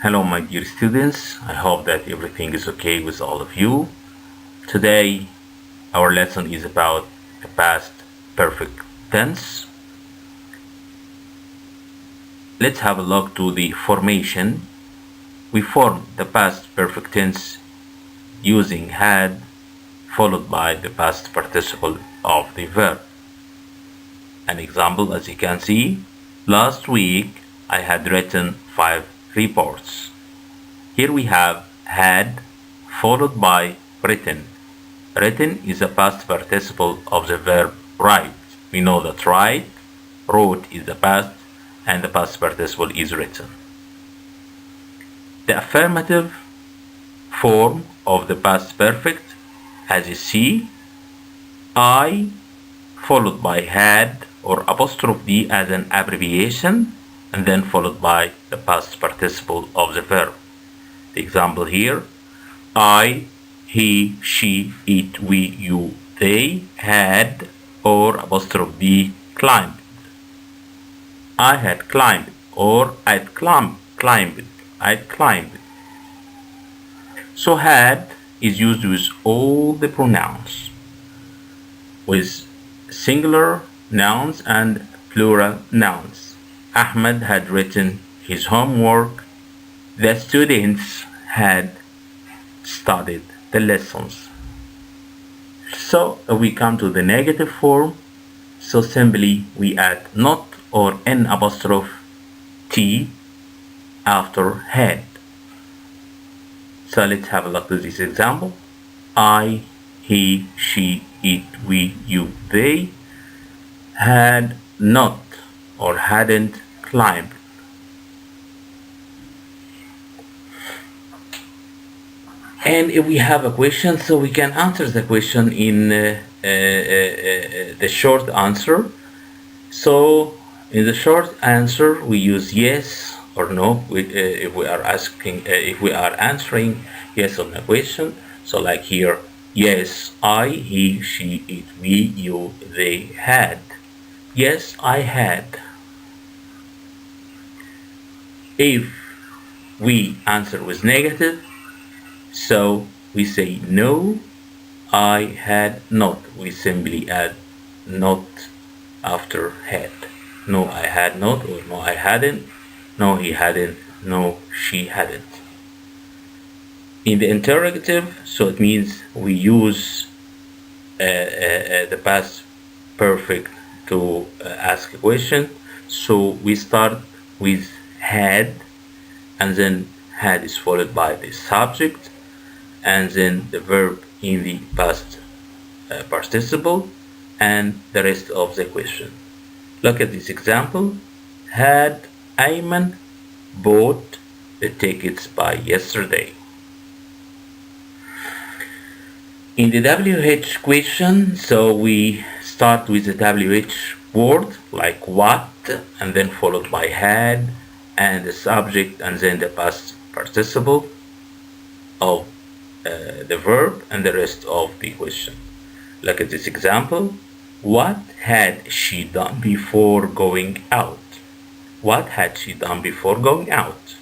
Hello, my dear students. I hope that everything is okay with all of you. Today, our lesson is about the past perfect tense. Let's have a look to the formation. We form the past perfect tense using had followed by the past participle of the verb. An example, as you can see, last week I had written 5 reports. Here we have had followed by written. Written is a past participle of the verb write. We know that write, wrote is the past, and the past participle is written. The affirmative form of the past perfect, as you see, I followed by had or apostrophe D as an abbreviation, and then followed by the past participle of the verb. The example here, I, he, she, it, we, you, they had or apostrophe D climbed. I had climbed or I'd climbed. I'd climbed. So had is used with all the pronouns, with singular nouns and plural nouns. Ahmed had written his homework. The students had studied the lessons. So we come to the negative form. So simply we add not or n apostrophe t after had. So let's have a look at this example. I, he, she, it, we, you, they had not or hadn't climbed. And if we have a question, so we can answer the question in the short answer. So in the short answer, we use yes or no. If we are asking, if we are answering yes on a question. So like here, yes, I, he, she, it, we, you, they had. Yes, I had. If we answer with negative, so we say no, I had not. We simply add not after had. No, I had not, or no, I hadn't. No, he hadn't. No, she hadn't. In the interrogative, so it means we use the past perfect to ask a question. So we start with had, and then had is followed by the subject, and then the verb in the past participle, and the rest of the question. Look at this example. Had Ayman bought the tickets by yesterday? In the WH question, so we start with the WH word like what, and then followed by had, and the subject, and then the past participle of the verb and the rest of the question. Look at this example. What had she done before going out? What had she done before going out?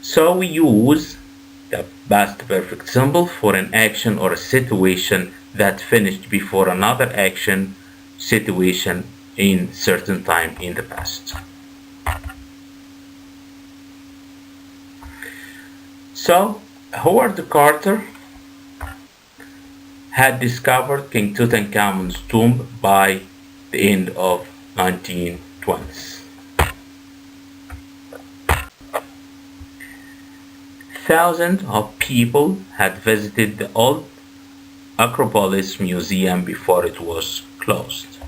So we use the past perfect simple for an action or a situation that finished before another action, situation in certain time in the past. So Howard Carter had discovered King Tutankhamun's tomb by the end of 1920s. Thousands of people had visited the old Acropolis Museum before it was closed.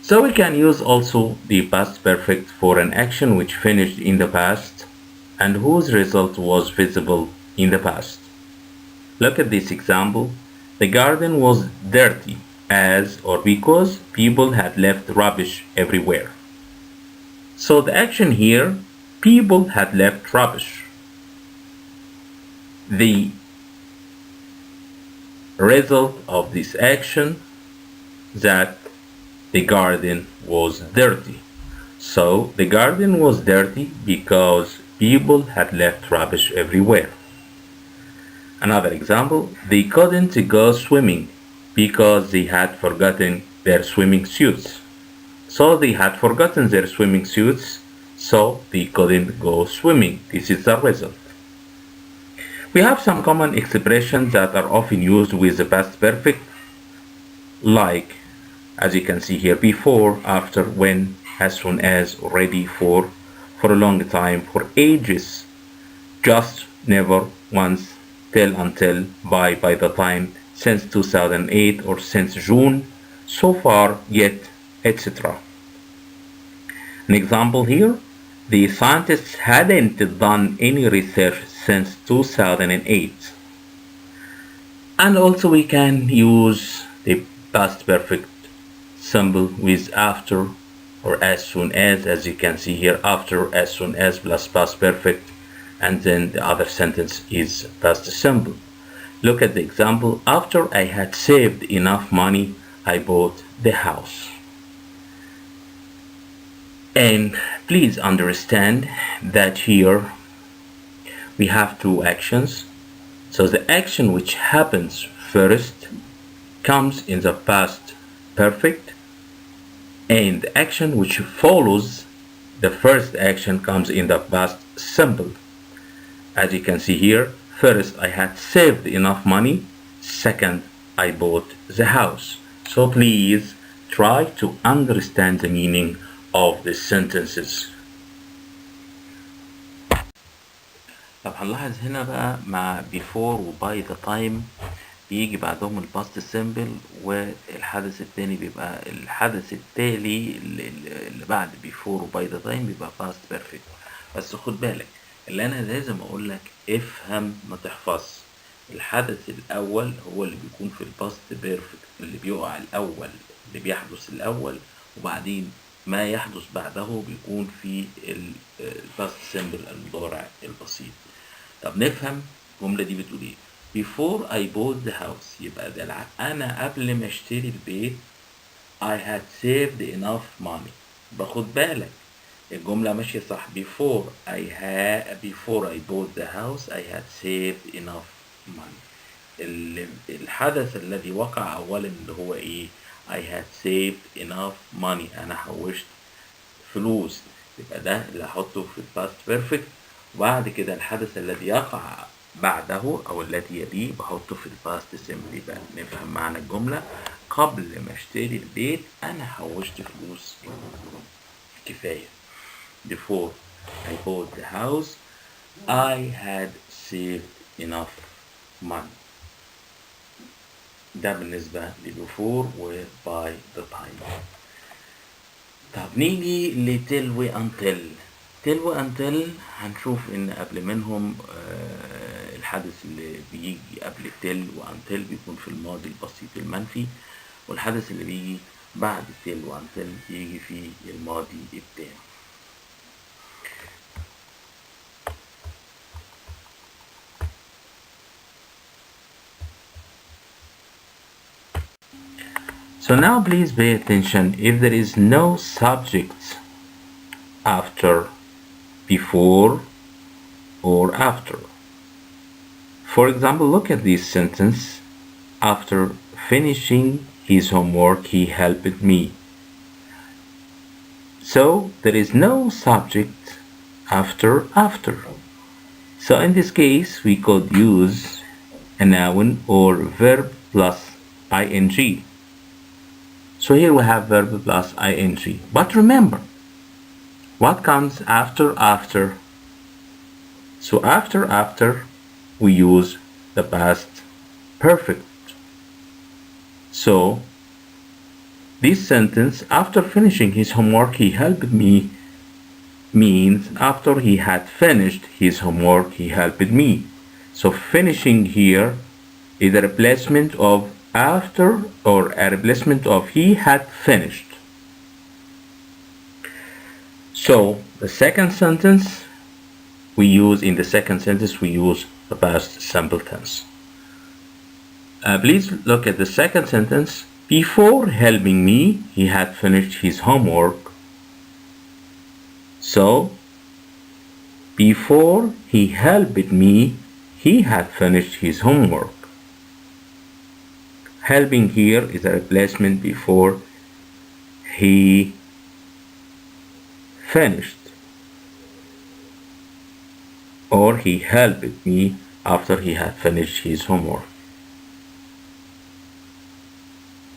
So we can use also the past perfect for an action which finished in the past and whose result was visible in the past. Look at this example. The garden was dirty as or because people had left rubbish everywhere. So the action here, people had left rubbish. The result of this action, that the garden was dirty. So the garden was dirty because people had left rubbish everywhere. Another example, they couldn't go swimming because they had forgotten their swimming suits. So they had forgotten their swimming suits, so they couldn't go swimming. This is the result. We have some common expressions that are often used with the past perfect, like, as you can see here, before, after, when, as soon as, already, for a long time, for ages, just, never, once, till, until, by the time, since 2008 or since June, so far, yet, etc. An example here, the scientists hadn't done any research since 2008. And also we can use the past perfect symbol with after or as soon as you can see here, after, as soon as plus past perfect, and then the other sentence is past simple. Look at the example, after I had saved enough money, I bought the house. And please understand that here we have two actions. So the action which happens first comes in the past perfect, and the action which follows the first action comes in the past simple. As you can see here, first I had saved enough money, second I bought the house. So please try to understand the meaning of the sentences. طب هنلاحظ هنا بقى مع before و by the time بيجي بعدهم الباست سيمبل، والحدث التاني بيبقى الحدث التالي اللي بعد before و by the time بيبقى past perfect. بس خد بالك اللي انا لازم اقول لك افهم ما تحفظش. الحدث الاول هو اللي بيكون في الباست بيرفكت، اللي بيقع الاول، اللي بيحدث الاول، وبعدين ما يحدث بعده بيكون في الباست سيمبل المضارع البسيط. طب نفهم الجملة دي بتقول ايه. before I bought the house يبقى ده انا قبل ما اشتري البيت I had saved enough money. باخد بالك الجملة ماشية صح. before I bought the house I had saved enough money. الحدث الذي وقع اولا اللي هو ايه؟ I had saved enough money. انا حوشت فلوس، يبقى ده اللي هحطه في الباست بيرفكت. وبعد كده الحدث الذي يقع بعده او الذي يليه بحطه في الباست سيمبل. يبقى نفهم معنى الجملة، قبل ما اشتري البيت انا حوشت فلوس كفاية. before I bought the house I had saved enough money. ده بالنسبة ل before و by the time. طب نيجي ل till و until. till و until هنشوف ان قبل منهم الحدث اللي بيجي قبل till و until بيكون في الماضي البسيط المنفي، والحدث اللي بيجي بعد till و until يجي في الماضي التام. So now please pay attention if there is no subject after, before, or after. For example, look at this sentence. After finishing his homework, he helped me. So there is no subject after. So in this case, we could use a noun or verb plus ing. So here we have verb plus ing. But remember, what comes after? So after, we use the past perfect. So this sentence, after finishing his homework, he helped me, means after he had finished his homework, he helped me. So finishing here is a replacement of after or a replacement of he had finished. So the second sentence we use the past simple tense. Please look at the second sentence. Before helping me, he had finished his homework. So before he helped me, he had finished his homework. Helping here is a replacement before he finished, or he helped me after he had finished his homework.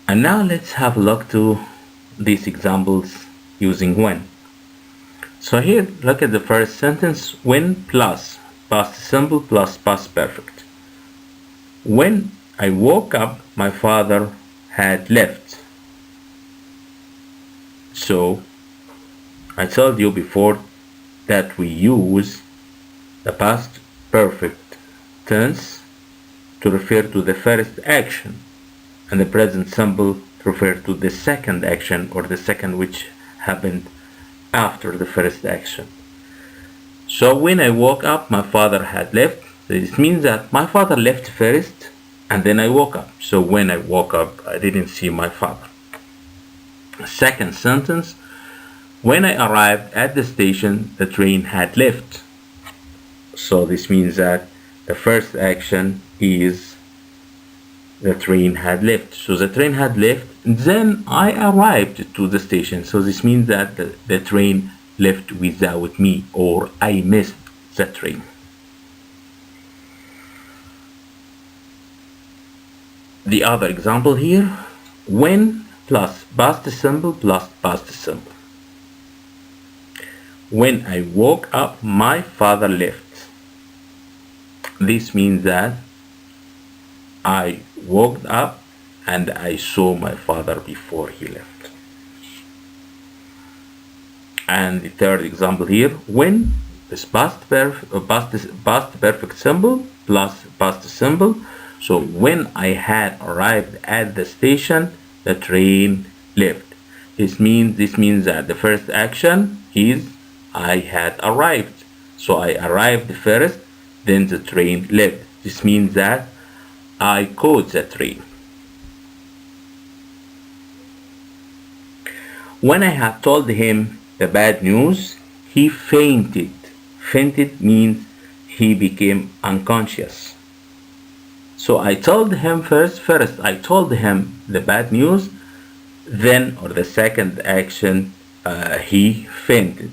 And now let's have a look to these examples using when. So here, look at the first sentence, when plus past simple plus past perfect. When I woke up, my father had left. So I told you before that we use the past perfect tense to refer to the first action, and the present simple to refer to the second action, or the second which happened after the first action. So when I woke up, my father had left. This means that my father left first and then I woke up. So when I woke up, I didn't see my father. Second sentence, when I arrived at the station, the train had left. So this means that the first action is the train had left. So the train had left, then I arrived to the station. So this means that the train left without me, or I missed the train. The other example here, when plus past simple plus past simple. When I woke up, my father left. This means that I woke up and I saw my father before he left. And the third example here, when is past perfect simple plus past simple. So when I had arrived at the station, the train left. This means that the first action is I had arrived. So I arrived first, then the train left. This means that I caught the train. When I had told him the bad news, he fainted. Fainted means he became unconscious. So I told him first I told him the bad news, then, or the second action, he fainted.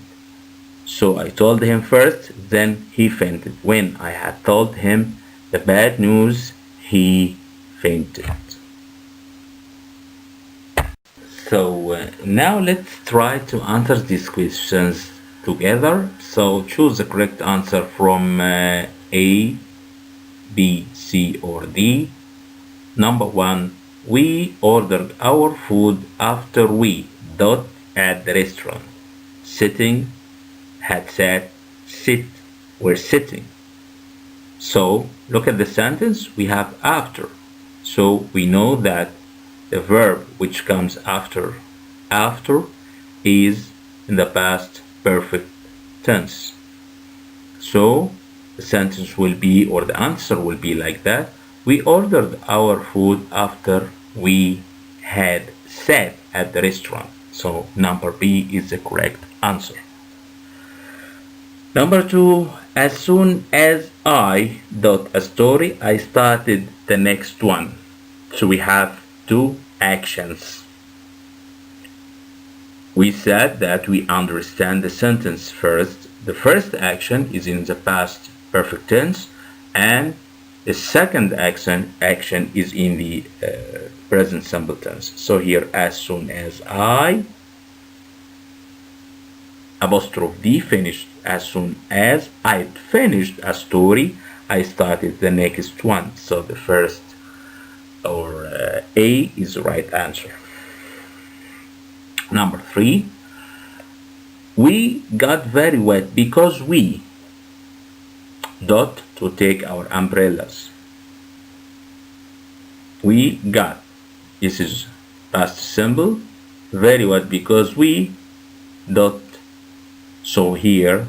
So I told him first, then he fainted. When I had told him the bad news, he fainted. So now let's try to answer these questions together. So choose the correct answer from A, B, C, or D. Number 1, we ordered our food after we dot at the restaurant. Sitting, had sat, sit, were sitting. So look at the sentence, we have after. So we know that the verb which comes after is in the past perfect tense. So the sentence will be, or the answer will be like that. We ordered our food after we had sat at the restaurant. So number B is the correct answer. Number 2, as soon as I dot a story, I started the next one. So we have two actions. We said that we understand the sentence first. The first action is in the past perfect tense, and the second action is in the present simple tense. So here, as soon as I apostrophe D finished, as soon as I finished a story, I started the next one. So the first, or A, is the right answer. Number 3, we got very wet because we dot to take our umbrellas. We got, this is past simple, very wet because we dot. So here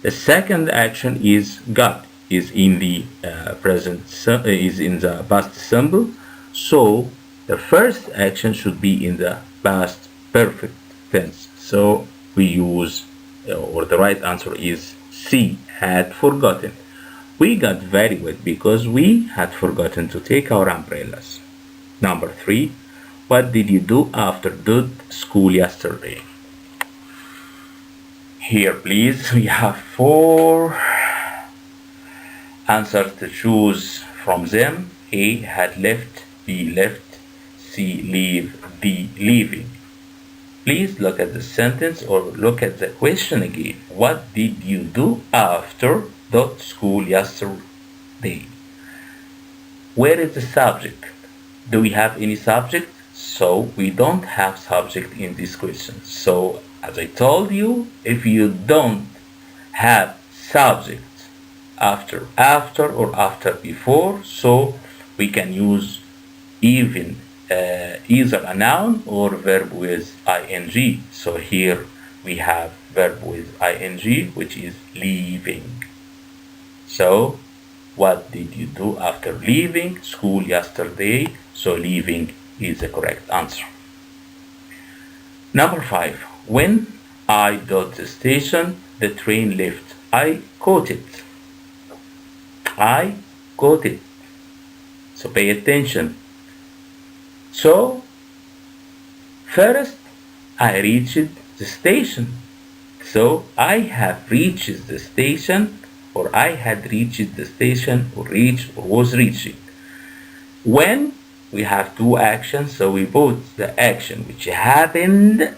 the second action is got, is in the is in the past simple. So the first action should be in the past perfect tense. So we use or the right answer is C, had forgotten. We got very wet because we had forgotten to take our umbrellas. Number 3, what did you do after school yesterday? Here, please, we have 4 answers to choose from them. A, had left. B, left. C, leave. D, leaving. Please look at the sentence or look at the question again. What did you do after school yesterday? Where is the subject? Do we have any subject? So we don't have subject in this question. So as I told you, if you don't have subject after or after before, so we can use even either a noun or verb with ing. So here we have verb with ing, which is leaving. So what did you do after leaving school yesterday? So leaving is the correct answer. Number 5. When I got the station, the train left. I caught it. I caught it. So pay attention. So first I reached the station. So I have reached the station, or I had reached the station, or reached, or was reaching. When we have 2 actions, so we put the action which happened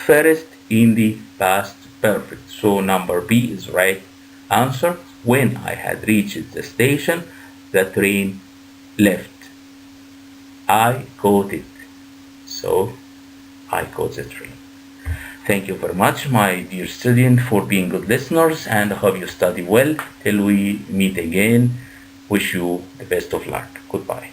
first in the past perfect. So number B is right answer. When I had reached the station, the train left. I caught it. So I caught the train. Thank you very much, my dear student, for being good listeners, and I hope you study well. Till we meet again, wish you the best of luck. Goodbye.